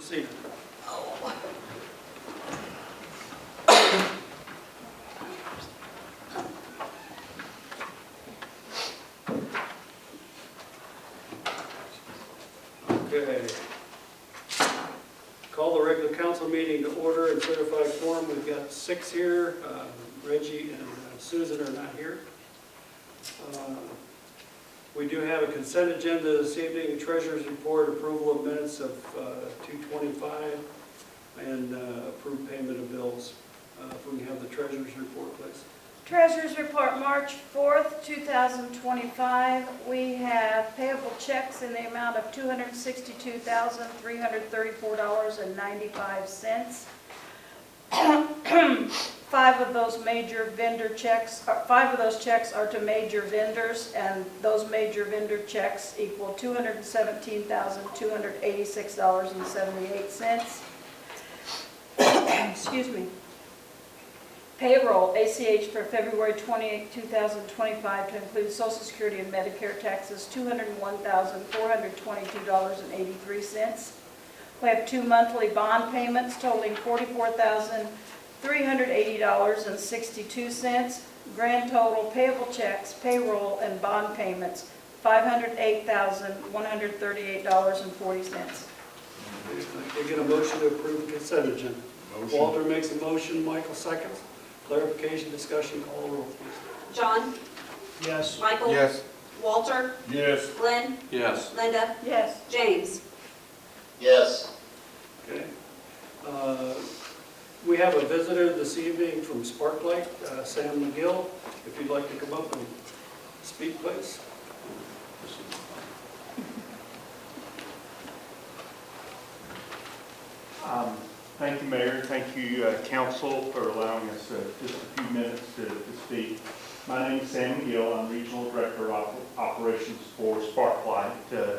Proceed. Okay. Call the regular council meeting to order and certify quorum. We've got 6 here. Reggie and Susan are not here. We do have a consent agenda this evening, treasurer's report, approval of minutes of 2/25, and approved payment of bills. If we can have the treasurer's report, please. Treasurer's report, March 4th, 2025. We have payable checks in the amount of $262,334.95. Five of those checks are to major vendors, and those major vendor checks equal $217,286.78. Excuse me. Payroll, ACH, for February 28, 2025, to include Social Security and Medicare taxes, $201,422.83. We have 2 monthly bond payments totaling $44,380.62. Grand total payable checks, payroll, and bond payments, $508,138.40. Can I get a motion to approve the consent agenda? Motion. Walter makes a motion, Michael seconds. Clarification, discussion, call the roll, please. John? Yes. Michael? Yes. Walter? Yes. Glenn? Yes. Linda? Yes. James? Yes. Okay. We have a visitor this evening from Sparklight, Sam McGill. If you'd like to come up and speak, please. Thank you, Mayor. Thank you, Council, for allowing us just a few minutes to speak. My name is Sam McGill. I'm Regional Director of Operations for Sparklight,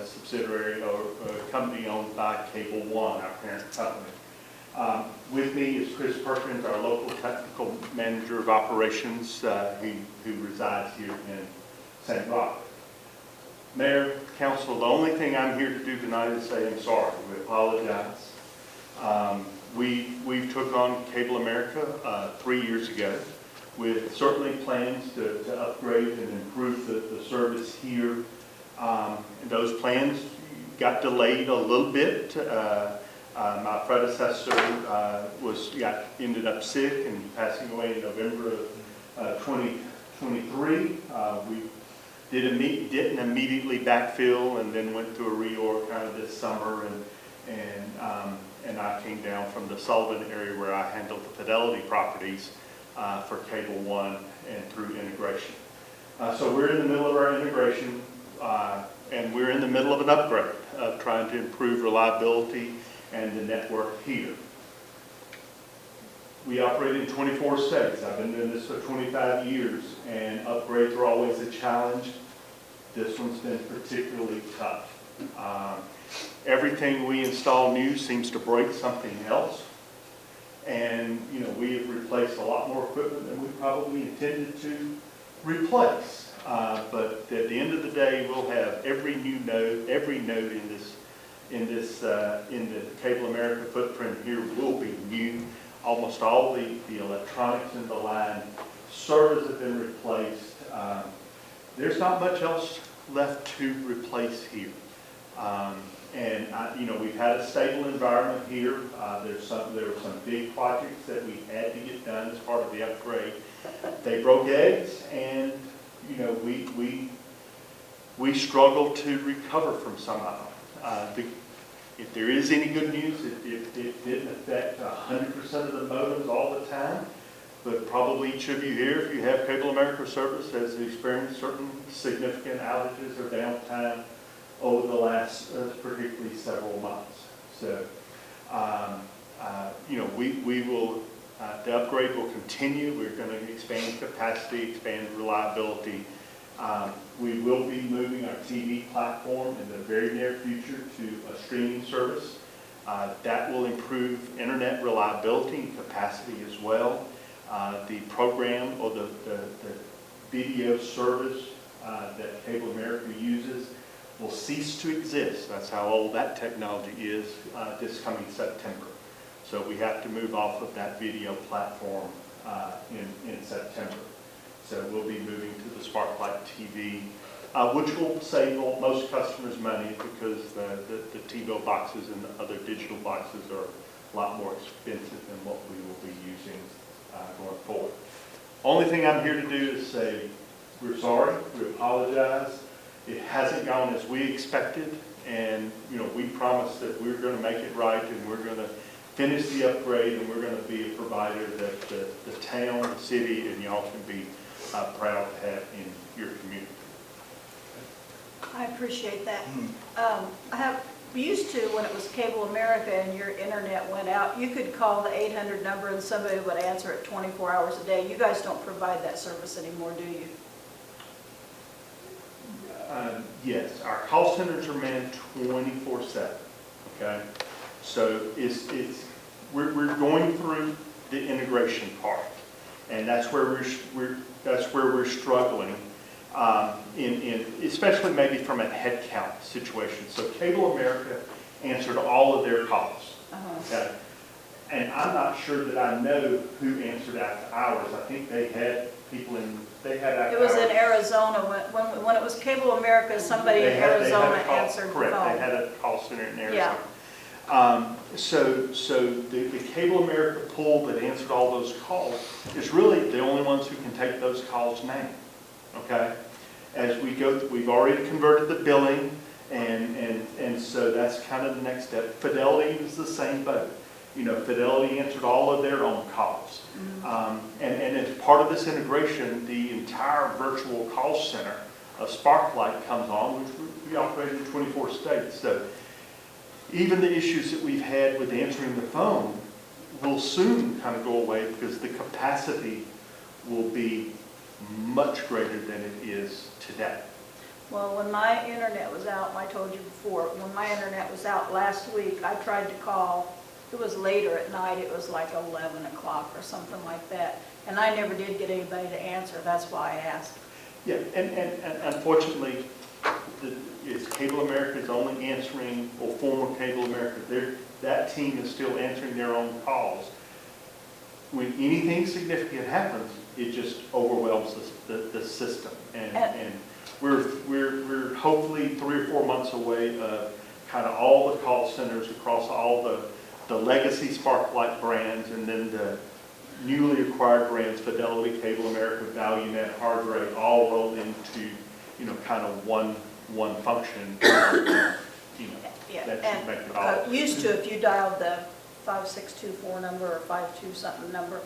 subsidiary or company owned by Cable One, our parent company. With me is Chris Perkins, our local technical manager of operations, who resides here in St. Robert. Mayor, Council, the only thing I'm here to do tonight is say I'm sorry. We apologize. We took on Cable America 3 years ago with certainly plans to upgrade and improve the service here. And those plans got delayed a little bit. My predecessor ended up sick and passing away in November of 2023. We didn't immediately backfill, and then went through a reorg kind of this summer, and I came down from the Sullivan area where I handled the Fidelity properties for Cable One and through integration. So we're in the middle of our integration, and we're in the middle of an upgrade of trying to improve reliability and the network here. We operate in 24 states. I've been doing this for 25 years, and upgrades are always a challenge. This one's been particularly tough. Everything we install new seems to break something else. And, we have replaced a lot more equipment than we probably intended to replace. But at the end of the day, we'll have every node in the Cable America footprint here will be new. Almost all the electronics in the line, servers have been replaced. There's not much else left to replace here. We've had a stable environment here. There were some big projects that we had to get done as part of the upgrade. They broke eggs, and we struggled to recover from some of them. If there is any good news, it didn't affect 100% of the modems all the time, but probably each of you here, if you have Cable America service, has experienced certain significant outages or downtime over the last particularly several months. So, the upgrade will continue. We're going to expand capacity, expand reliability. We will be moving our TV platform in the very near future to a streaming service. That will improve internet reliability and capacity as well. The program or the video service that Cable America uses will cease to exist. That's how old that technology is, this coming September. So we have to move off of that video platform in September. So we'll be moving to the Sparklight TV, which will save most customers money because the TiVo boxes and the other digital boxes are a lot more expensive than what we will be using going forward. Only thing I'm here to do is say we're sorry, we apologize. It hasn't gone as we expected, and we promise that we're going to make it right, and we're going to finish the upgrade, and we're going to be a provider that the town, the city, and y'all can be proud to have in your community. I appreciate that. We used to, when it was Cable America and your internet went out, you could call the 800 number and somebody would answer it 24 hours a day. You guys don't provide that service anymore, do you? Yes, our call centers are manned 24/7. Okay, so we're going through the integration part, and that's where we're struggling. Especially maybe from a headcount situation. So Cable America answered all of their calls. Okay? And I'm not sure that I know who answered after hours. I think they had people after It was hours. in Arizona, when it was Cable America, somebody in Arizona answered the phone. Correct, they had a call center in Arizona. Yeah. So the Cable America pool that answered all those calls is really the only ones who can take those calls now. Okay, as we go, we've already converted the billing, and so that's kind of the next step. Fidelity is the same boat. Fidelity answered all of their own calls. And as part of this integration, the entire virtual call center of Sparklight comes on, which we operate in 24 states. So even the issues that we've had with answering the phone will soon kind of go away because the capacity will be much greater than it is today. Well, when my internet was out, I told you before, when my internet was out last week, I tried to call. It was later at night. It was like 11 o'clock or something like that. And I never did get anybody to answer. That's why I asked. Yeah, and unfortunately, it's Cable America's only answering, or former Cable America, that team is still answering their own calls. When anything significant happens, it just overwhelms the system. And we're hopefully 3 or 4 months away of kind of all the call centers across all the legacy Sparklight brands, and then the newly acquired brands, Fidelity, Cable America, ValueNet, Hargrave, all rolled into, kind of one function. That should make it all. Used to, if you dialed the 5624 number or 52 something number,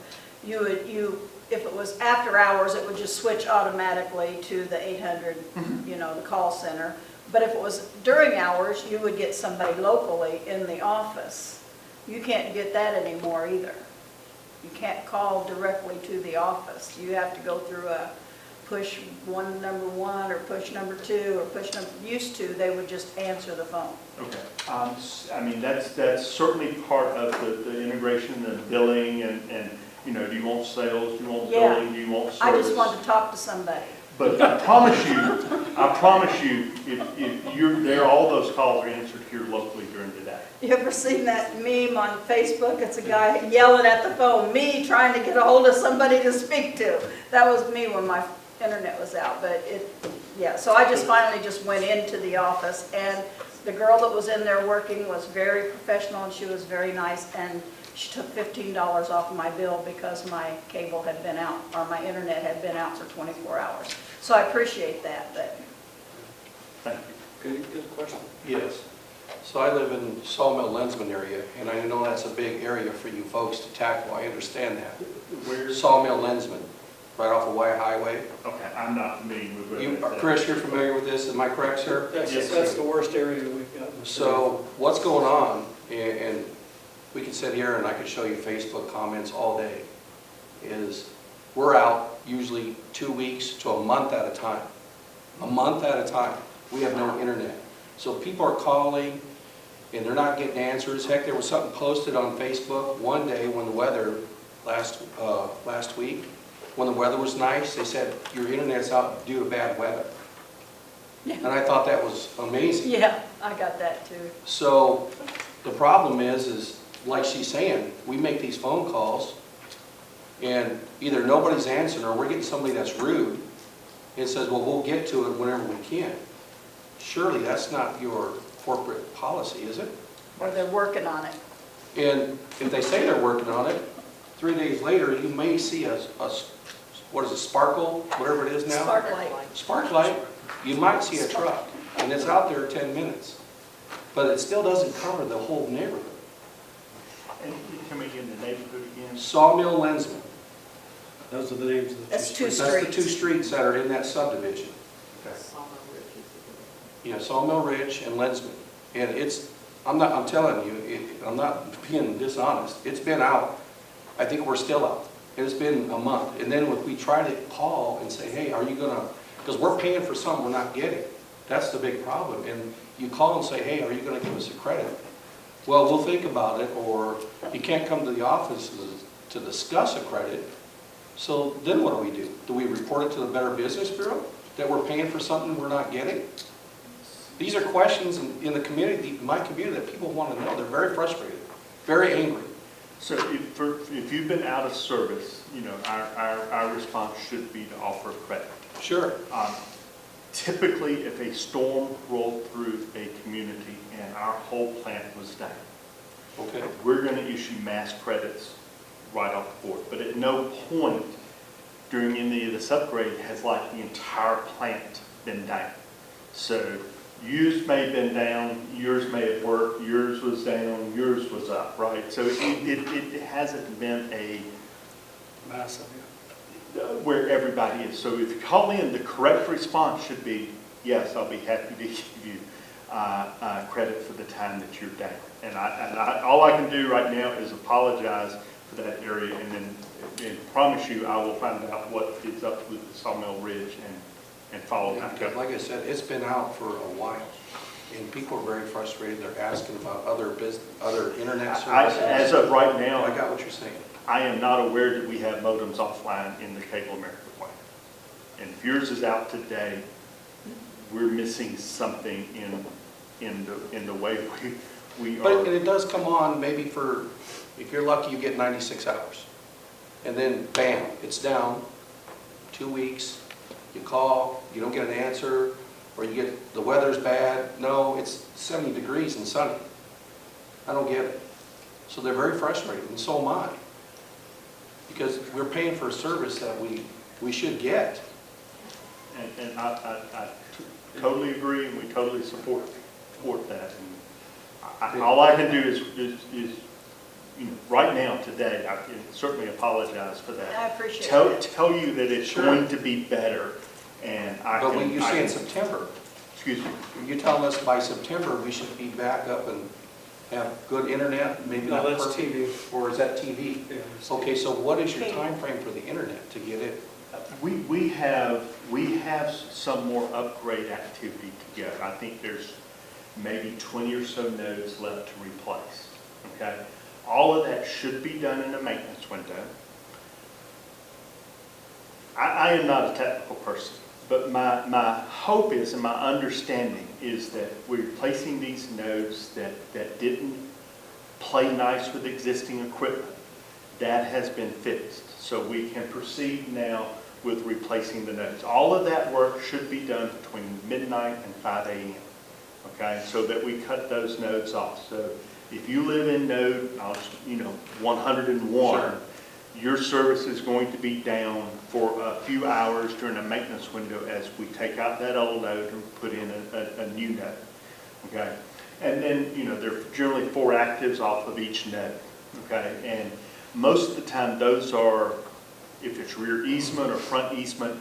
if it was after hours, it would just switch automatically to the 800, the call center. But if it was during hours, you would get somebody locally in the office. You can't get that anymore either. You can't call directly to the office. You have to go through a push number one or push number 2 or push number. Used to, they would just answer the phone. Okay. I mean, that's certainly part of the integration and billing and do you want sales, do you want billing, do you want service? I just want to talk to somebody. But I promise you, if you're there, all those calls are answered here locally during the day. You ever seen that meme on Facebook? It's a guy yelling at the phone, me trying to get a hold of somebody to speak to. That was me when my internet was out, but so I just finally just went into the office, and the girl that was in there working was very professional, and she was very nice, and she took $15 off of my bill because my cable had been out, or my internet had been out for 24 hours. So I appreciate that. But Thank you. Good question. Yes. So I live in Sawmill Lensman area, and I know that's a big area for you folks to tackle. I understand that. Where's? Sawmill Lensman, right off of Wyatt Highway. Okay, I'm not familiar with where that's at. Chris, you're familiar with this, am I correct, sir? That's the worst area we've got. in the city. So what's going on, and we could sit here and I could show you Facebook comments all day, is we're out usually 2 weeks to a month at a time. A month at a time. We have no internet. So people are calling and they're not getting answers. Heck, there was something posted on Facebook one day when the weather, last week, when the weather was nice, they said your internet's out due to bad weather. And I thought that was amazing. Yeah, I got that too. So the problem is like she's saying, we make these phone calls and either nobody's answering or we're getting somebody that's rude and says, well, we'll get to it whenever we can. Surely that's not your corporate policy, is it? Or they're working on it. And if they say they're working on it, 3 days later, you may see a what is it, sparkle, whatever it is now? Spark light. Spark light, you might see a truck, and it's out there 10 minutes. But it still doesn't cover the whole neighborhood. And you tell me again the neighborhood again? Sawmill Lensman, Those are the names of the That's two two streets. that's the two streets. streets that are in that subdivision. Okay. Yeah, Sawmill Ridge and Lensman. And I'm telling you, I'm not being dishonest. It's been out, I think we're still out. It's been a month. And then if we try to call and say, hey, are you gonna, because we're paying for something we're not getting. That's the big problem. And you call and say, hey, are you gonna give us a credit? Well, we'll think about it, or you can't come to the office to discuss a credit. So then what do? Do we report it to the Better Business Bureau that we're paying for something we're not getting? These are questions in the community, my community, that people want to know. They're very frustrated, very angry. So if you've been out of service, you know, our response should be to offer credit. Sure. Typically, if a storm rolled through a community and our whole plant was down, Okay. we're going to issue mass credits right off the board. But at no point during any of this upgrade has like the entire plant been down. So yours may have been down, yours may have worked, yours was down, yours was up, right? So it hasn't been a Massive, where everybody is. So if you call in, the correct response should be, yes, I'll be happy to give you credit for the time that you're down. And all I can do right now is apologize for that area and promise you I will find out what is up with the Sawmill Ridge and follow back Because up. like I said, it's been out for a while, and people are very frustrated. They're asking about other internet services. As of right I now, got what you're saying. I am not aware that we have modems offline in the Cable America plan. And if yours is out today, we're missing something in the way we But are. it does come on maybe for, if you're lucky, you get 96 hours. And then bam, it's down, 2 weeks, you call, you don't get an answer, or you get, the weather's bad. No, it's 70 degrees and sunny. I don't get it. So they're very frustrated, and so am I. Because we're paying for a service that we should get. And I totally agree, and we totally support that. And all I can do is, you know, right now, today, I can certainly apologize for that. I appreciate Tell that. you that it's Sure. going to be better, and I But can. when you say in September, Excuse me. you're telling us by September we should be back up and have good internet, maybe No, not that's perfect? TV. Or is that TV? Yeah. Okay, so what is your Okay. time frame for the internet to get it? We have some more upgrade activity to go. I think there's maybe 20 or so nodes left to replace, okay? All of that should be done in a maintenance window. I am not a technical person, but my hope is and my understanding is that we're replacing these nodes that didn't play nice with existing equipment. That has been fixed, so we can proceed now with replacing the nodes. All of that work should be done between midnight and 5 a.m., okay, so that we cut those nodes off. So if you live in node, 101, Sure. your service is going to be down for a few hours during a maintenance window as we take out that old node and put in a new node, okay? And then, there are generally 4 actives off of each node, okay? And most of the time, those are, if it's rear easement or front easement,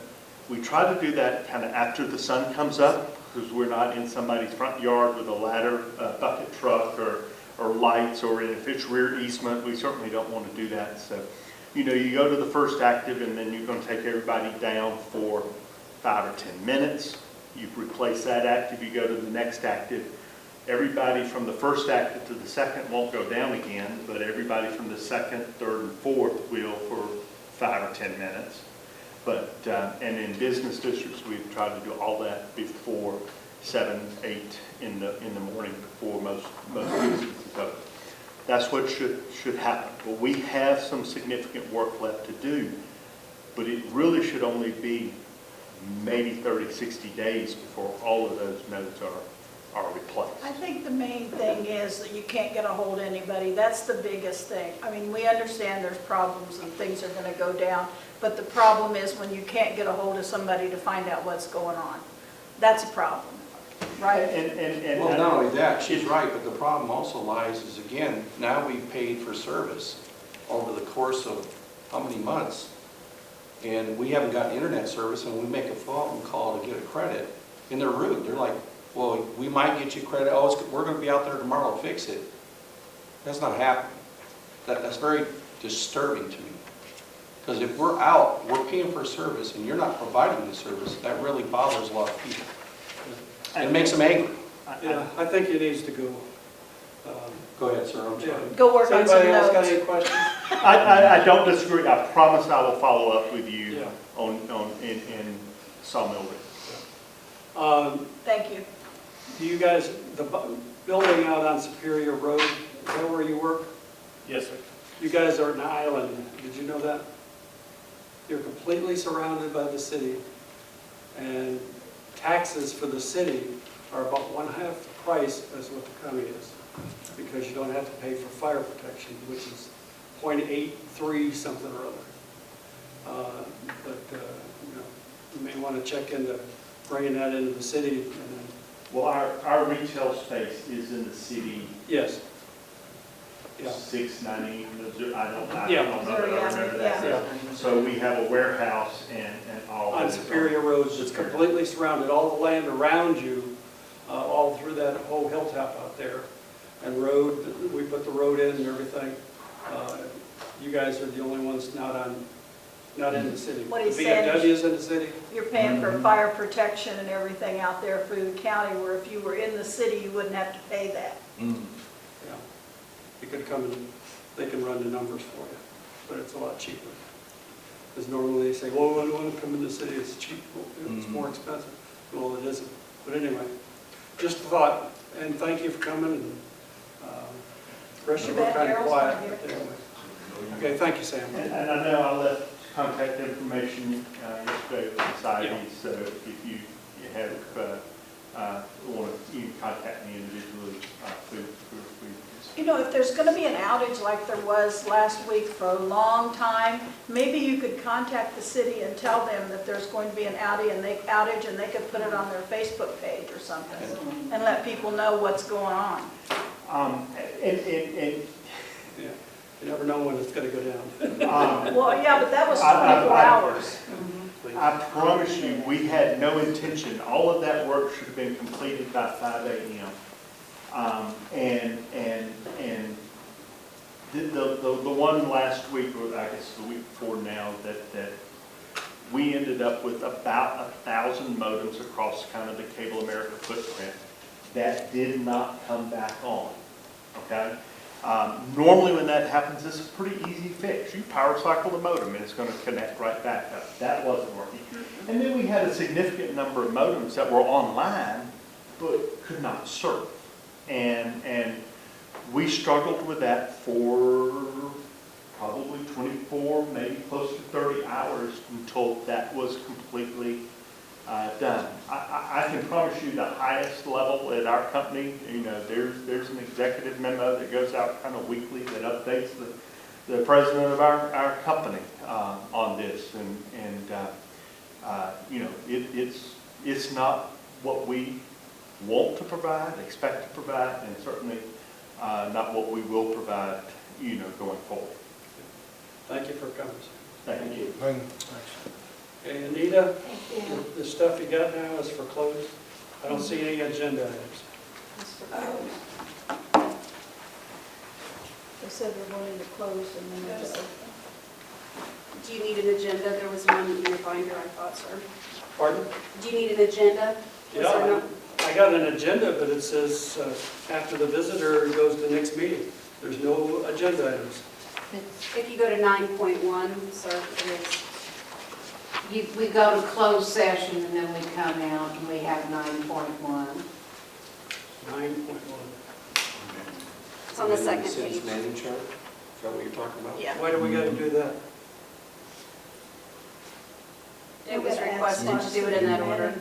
we try to do that kind of after the sun comes up, because we're not in somebody's front yard with a ladder, bucket truck, or lights, or if it's rear easement, we certainly don't want to do that. So, you go to the first active, and then you're going to take everybody down for 5 or 10 minutes. You replace that active, you go to the next active. Everybody from the first active to the second won't go down again, but everybody from the second, third, and fourth will for 5 or 10 minutes. But, and in business districts, we've tried to do all that before 7, 8 in the morning before most businesses open. That's what should happen. Well, we have some significant work left to do, but it really should only be maybe 30, 60 days before all of those nodes are replaced. I think the main thing is that you can't get a hold of anybody. That's the biggest thing. I mean, we understand there's problems and things are going to go down, but the problem is when you can't get a hold of somebody to find out what's going on. That's a problem, right? And Well, not only that, she's right, but the problem also lies is, again, now we've paid for service over the course of how many months? And we haven't gotten internet service, and we make a phone call to get a credit, and they're rude. They're like, well, we might get you credit, we're going to be out there tomorrow to fix it. That's not happening. That's very disturbing to me. Because if we're out, we're paying for a service, and you're not providing the service, that really bothers a lot of people. It makes them angry. Yeah, I think it needs to go. Go ahead, sir, I'm sorry. Go work on Does some anybody else got notes. any questions? I don't disagree. I promise I will follow up with you Yeah. in Sawmill Ridge. Thank you. Do you guys, building out on Superior Road, is that where you work? Yes, sir. You guys are an island, did you know that? You're completely surrounded by the city, and taxes for the city are about 1/2 the price as what the county is, because you don't have to pay for fire protection, which is 0.83 something or other. You may want to check into bringing that into the city, and then, Well, our retail space is in the city, yes. Yeah. 690, I don't know, I Yeah. remember that. Yeah. So we have a warehouse and all. On Superior Roads, it's completely surrounded, all the land around you, all through that whole hilltop out there. And road, we put the road in and everything. You guys are the only ones not in the city. What he's The saying is- VFW is in the city? You're paying for fire protection and everything out there through the county, where if you were in the city, you wouldn't have to pay that. Yeah. You could come and, they can run the numbers for you, but it's a lot cheaper. Because normally they say, well, I don't want to come in the city, it's cheap, well, it's more expensive. Well, it isn't. But anyway, just a thought, and thank you for coming, and the rest of you were kind of Daryl's quiet. not here. but anyway. Okay, thank you, Sam. And I know I left contact information yesterday with society, so if you have, want to, you can contact me individually, please. You know, if there's going to be an outage like there was last week for a long time, maybe you could contact the city and tell them that there's going to be an outage, and they could put it on their Facebook page or something, and let people know what's going on. Yeah, you never know when it's going to go down. Well, yeah, but that was I- 24 hours. I promise you, we had no intention, all of that work should have been completed by 5 a.m. And the one last week, or I guess the week before now, that we ended up with about 1,000 modems across kind of the Cable America footprint that did not come back on, okay? Normally when that happens, this is a pretty easy fix. You power cycle the modem and it's going to connect right back up. That wasn't working. And then we had a significant number of modems that were online but could not serve. And we struggled with that for probably 24, maybe close to 30 hours until that was completely done. I can promise you the highest level at our company, you know, there's an executive memo that goes out kind of weekly that updates the president of our company on this. And you know, it's not what we want to provide, expect to provide, and certainly not what we will provide, you know, going forward. Thank you for coming. Thank you. Okay, Anita, the stuff you got now is for closed? I don't see any agenda items. They said they're going to close and then they're open. Do you need an agenda? There was one in your binder, I thought, sir. Pardon? Do you need an agenda? Was there Yeah, not? I got an agenda, but it says after the visitor goes to the next meeting. There's no agenda items. If you go to 9.1, sir, it is. We go to closed session and then we come out and we have 9.1. 9.1. It's on the second Citizen page. manning chart, is that what you're talking about? Yeah. Why do we gotta do that? It was requested to do it in that order.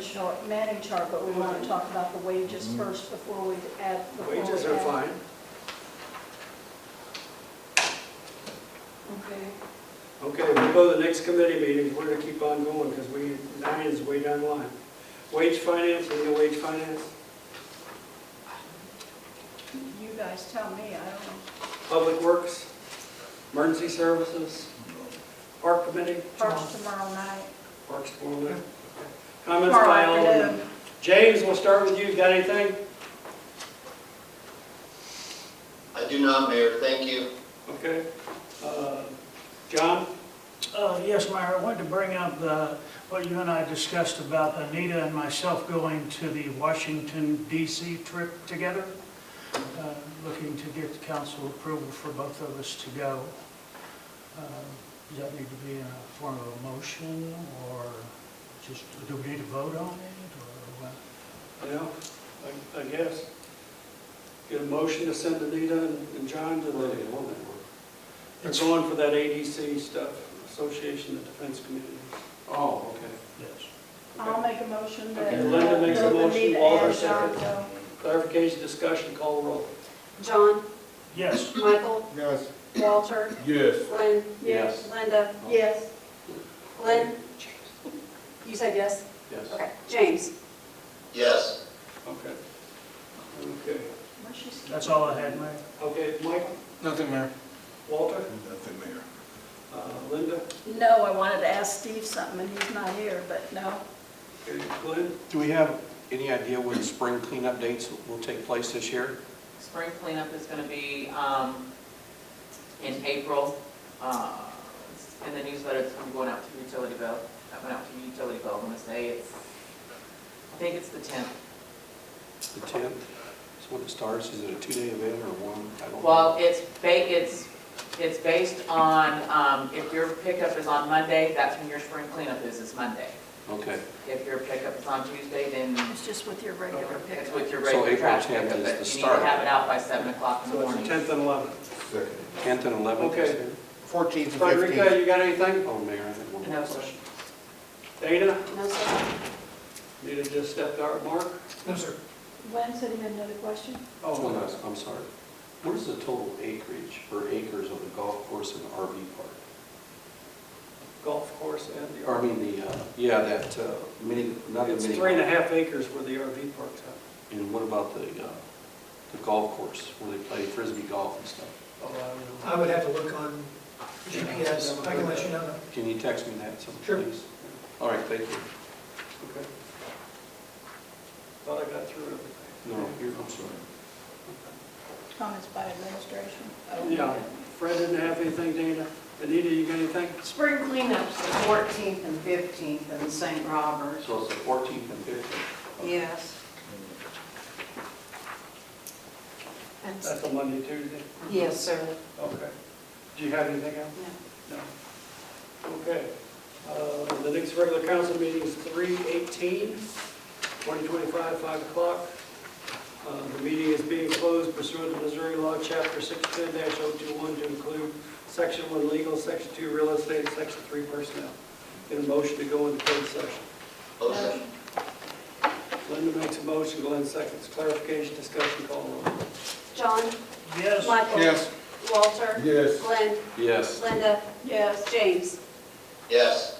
Manning chart, but we want to talk about the wages first before we add. Wages are fine. Okay. Okay, we'll go to the next committee meeting. We're gonna keep on going because 9 is way down the line. Wage finance, any wage finance? You guys tell me, I don't know. Public works, emergency services, park committee, Parks tomorrow night. parks tomorrow night. Comments Tomorrow by all. afternoon. James, we'll start with you. Got anything? I do not, Mayor, thank you. Okay. John? Yes, Mayor, I wanted to bring up what you and I discussed about Anita and myself going to the Washington DC trip together, looking to get council approval for both of us to go. Does that need to be in a form of a motion, or just, do we need to vote on it, or what? Yeah, I guess. Get a motion to send Anita and John to Where the, do you want that one? they're going for that ADC stuff, Association of Defense Communities. Oh, okay. Yes. I'll make a motion that. Okay, Linda makes a both motion, Anita Walter and John seconds. go. Clarification, discussion, call roll. John, Yes. Michael, Yes. Walter, Yes. Lynn, Yes. Linda, Yes. Lynn. You said yes? Yes. Okay. James? Yes. Okay. Okay. Where's she? That's all I had, Mayor. Okay, Mike, Nothing, Mayor. Walter, Nothing, Mayor. Linda, No, I wanted to ask Steve something, and he's not here, but no. okay, Glenn, Do we have any idea when spring cleanup dates will take place this year? Spring cleanup is going to be in April. In the newsletter, it's going to be going out to utility bill. That went out to utility bill. I'm going to say I think it's the 10th. The 10th is when it starts? Is it a 2-day event or one? I don't know. Well, it's based on, if your pickup is on Monday, that's when your spring cleanup is Monday. Okay. If your pickup is on Tuesday, then It's just with your regular it's pickup. with your So regular April trash 10th pickup. is But the you need start. to have it out by 7 o'clock in the so it's morning. the 10th and 11th. 10th and 11th? Okay. you said? 14th and Frederica, you got anything? Oh, Mayor, I have one No, more sir. question. Dana, No, sir. Nita just stepped out. Mark? No, sir. Glenn said he had another question? Oh, no, I'm sorry. What is the total acreage or acres of the golf course and RV park? Golf course and the Or I RV. mean, that mini, not the It's mini. 3.5 acres where the RV park's at. And what about the golf course where they play frisbee golf and stuff? Oh, I don't know. I would have to look on GPS, I can let you know. Can you text me that, Sure. please? All right, thank you. Okay. Thought I got through everything. No, I'm sorry. Comments by administration? Oh, Yeah. okay. Fred didn't have anything, Dana? Anita, you got anything? Spring cleanup's the 14th and 15th in St. Robert. So it's the 14th and 15th? Yes. And That's a Monday, Tuesday? Yes, sir. Okay. Do you have anything else? No. No. Okay. The next regular council meeting is 3/18/2025, 5 o'clock. The meeting is being closed pursuant to Missouri Law, Chapter 610-021, to include Section 1 legal, Section 2 real estate, and Section 3 personnel. Get a motion to go into closed session. Motion. Linda makes a motion, Glenn seconds. Clarification, discussion, call roll. John, Yes. Michael. Yes. Walter. Yes. Glenn, Yes. Linda, Yes. James. Yes.